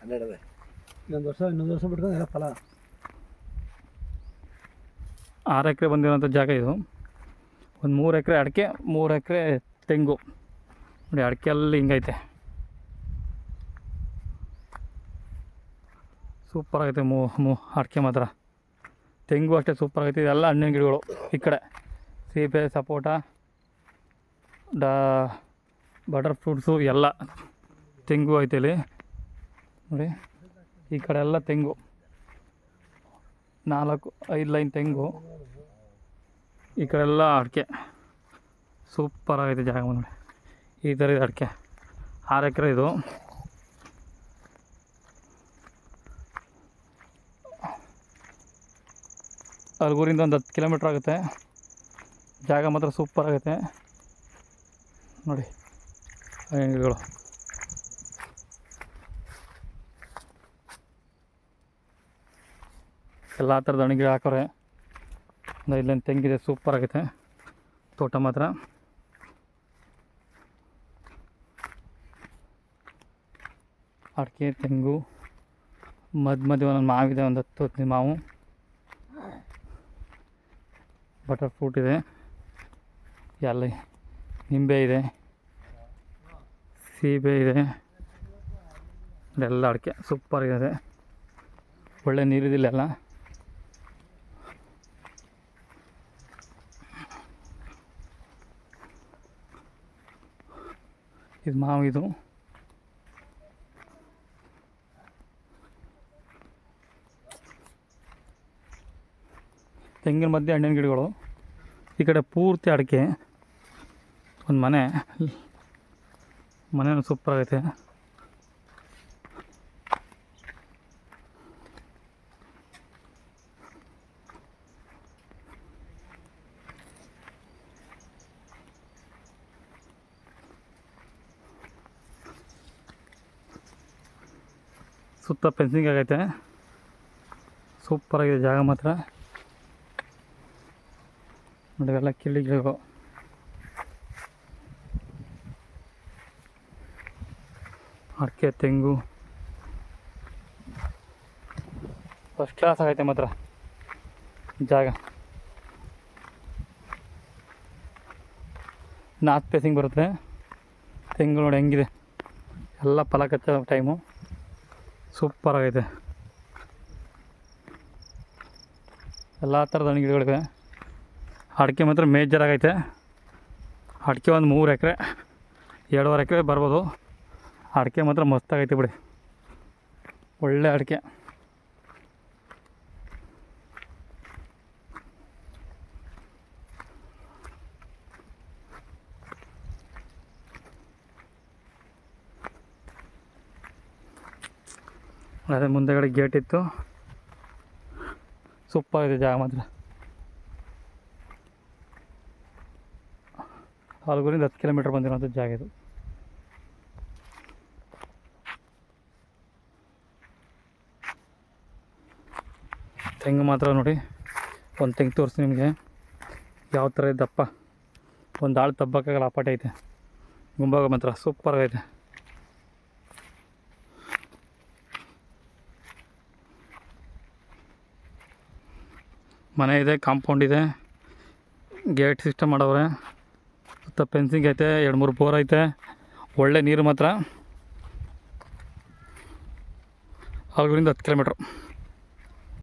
ಇನ್ನೊಂದು ವರ್ಷ ಬಿಟ್ಕೊಂಡು ಎಲ್ಲ ಫಲ. 6 ಎಕರೆ ಬಂದಿರೋಂಥ ಜಾಗ ಇದು. ಒಂದು 3 ಎಕರೆ ಅಡಿಕೆ, 3 ಎಕರೆ ತೆಂಗು. ನೋಡಿ ಅಡಿಕೆಯಲ್ಲಿ ಹಿಂಗೈತೆ, ಸೂಪರ್ ಆಗೈತೆ. ಅಡಿಕೆ ಮಾತ್ರ, ತೆಂಗು ಅಷ್ಟೇ ಸೂಪರ್ ಆಗೈತೆ. ಇದೆಲ್ಲ ಹಣ್ಣಿನ ಗಿಡಗಳು. ಈ ಕಡೆ ಸೀಬೆ, ಸಪೋಟ, ಬಟರ್ ಫ್ರೂಟ್ಸು ಎಲ್ಲ ತೆಂಗು ಐತೆ ಇಲ್ಲಿ ನೋಡಿ. ಈ ಕಡೆ ಎಲ್ಲ ತೆಂಗು, 4-5 ಲೈನ್ ತೆಂಗು. ಈ ಕಡೆ ಎಲ್ಲ ಅಡಿಕೆ. ಸೂಪರ್ ಆಗೈತೆ ಜಾಗ ನೋಡಿ. ಈ ಥರ ಇದೆ ಅಡಿಕೆ. 6 ಎಕರೆ ಇದು. ಅಲ್ಗೂರಿಂದ ಒಂದು 10 ಕಿಲೋಮೀಟ್ರ್ ಆಗುತ್ತೆ. ಜಾಗ ಮಾತ್ರ ಸೂಪರ್ ಆಗುತ್ತೆ ನೋಡಿ. ಗಿಡಗಳು ಎಲ್ಲ ಥರದ ಹಣ್ಣು ಗಿಡ ಹಾಕೋರೆ. ಒಂದು 5 ಲೈನ್ ತೆಂಗಿದೆ, ಸೂಪರ್ ಆಗೈತೆ ತೋಟ ಮಾತ್ರ. ಅಡಿಕೆ, ತೆಂಗು, ಮಧ್ಯ ಒಂದೊಂದು ಮಾವಿದೆ, ಒಂದು 10 ಮಾವು. ಬಟರ್ ಫ್ರೂಟ್ ಇದೆ, ಎಲ್ಲ ನಿಂಬೆ ಇದೆ, ಸೀಬೆ ಇದೆ. ಎಲ್ಲ ಅಡಿಕೆ ಸೂಪರ್ ಇದೆ. ಒಳ್ಳೆ ನೀರಿದಿಲ್ಲ ಎಲ್ಲ. ಇದು ಮಾವು. ಇದು ತೆಂಗಿನ ಮಧ್ಯೆ ಹಣ್ಣಿನ ಗಿಡಗಳು. ಈ ಕಡೆ ಪೂರ್ತಿ ಅಡಿಕೆ. ಒಂದು ಮನೆಯೂ ಸೂಪರ್ ಆಗೈತೆ. ಸುತ್ತ ಫೆನ್ಸಿಂಗ್ ಆಗೈತೆ. ಸೂಪರ್ ಆಗಿದೆ ಜಾಗ ಮಾತ್ರ ನೋಡಿ. ಎಲ್ಲ ಕಿಳಿ ಗಿಡಗಳು. ಅಡಿಕೆ, ತೆಂಗು ಫಸ್ಟ್ ಕ್ಲಾಸ್ ಆಗೈತೆ ಮಾತ್ರ ಜಾಗ. ನಾರ್ತ್ ಫೇಸಿಂಗ್ ಬರುತ್ತೆ. ತೆಂಗು ನೋಡಿ ಹೆಂಗಿದೆ, ಎಲ್ಲ ಫಲ ಕಚ್ಚೋ ಟೈಮು. ಸೂಪರ್ ಆಗೈತೆ. ಎಲ್ಲ ಥರದ ಹಣ್ಣು ಗಿಡಗಳಿವೆ. ಅಡಿಕೆ ಮಾತ್ರ ಮೇಜರ್ ಆಗೈತೆ. ಅಡಿಕೆ ಒಂದು 3 ಎಕರೆ, 2.5 ಎಕರೆ ಬರ್ಬೋದು. ಅಡಿಕೆ ಮಾತ್ರ ಮಸ್ತಾಗೈತೆ ಬಿಡಿ, ಒಳ್ಳೆ ಅಡಿಕೆ. ಅದೇ ಮುಂದೆಗಡೆ ಗೇಟ್ ಇತ್ತು. ಸೂಪರ್ ಇದೆ ಜಾಗ ಮಾತ್ರ. ಅಲ್ಗೂರಿಂದ 10 ಕಿಲೋಮೀಟ್ರ್ ಬಂದಿರೋಂಥ ಜಾಗ ಇದು. ತೆಂಗು ಮಾತ್ರ ನೋಡಿ, ಒಂದು ತೆಂಗು ತೋರಿಸಿ ನಿಮಗೆ ಯಾವ ಥರ ಇದ್ದಪ್ಪ. ಒಂದು ಆಳು ತಬ್ಬಕ್ಕಾಗಲ್ಲ, ಅಪಾಟ ಐತೆ. ಗುಂಬಾಗ ಮಾತ್ರ ಸೂಪರ್ ಆಗೈತೆ. ಮನೆ ಇದೆ, ಕಾಂಪೌಂಡ್ ಇದೆ, ಗೇಟ್ ಸಿಸ್ಟಮ್ ಮಾಡವ್ರೆ. ಸುತ್ತ ಫೆನ್ಸಿಂಗ್ ಐತೆ, 2-3 ಬೋರ್ ಐತೆ. ಒಳ್ಳೆ ನೀರು ಮಾತ್ರ. ಅಲ್ಗೂರಿಂದ 10 ಕಿಲೋಮೀಟ್ರು.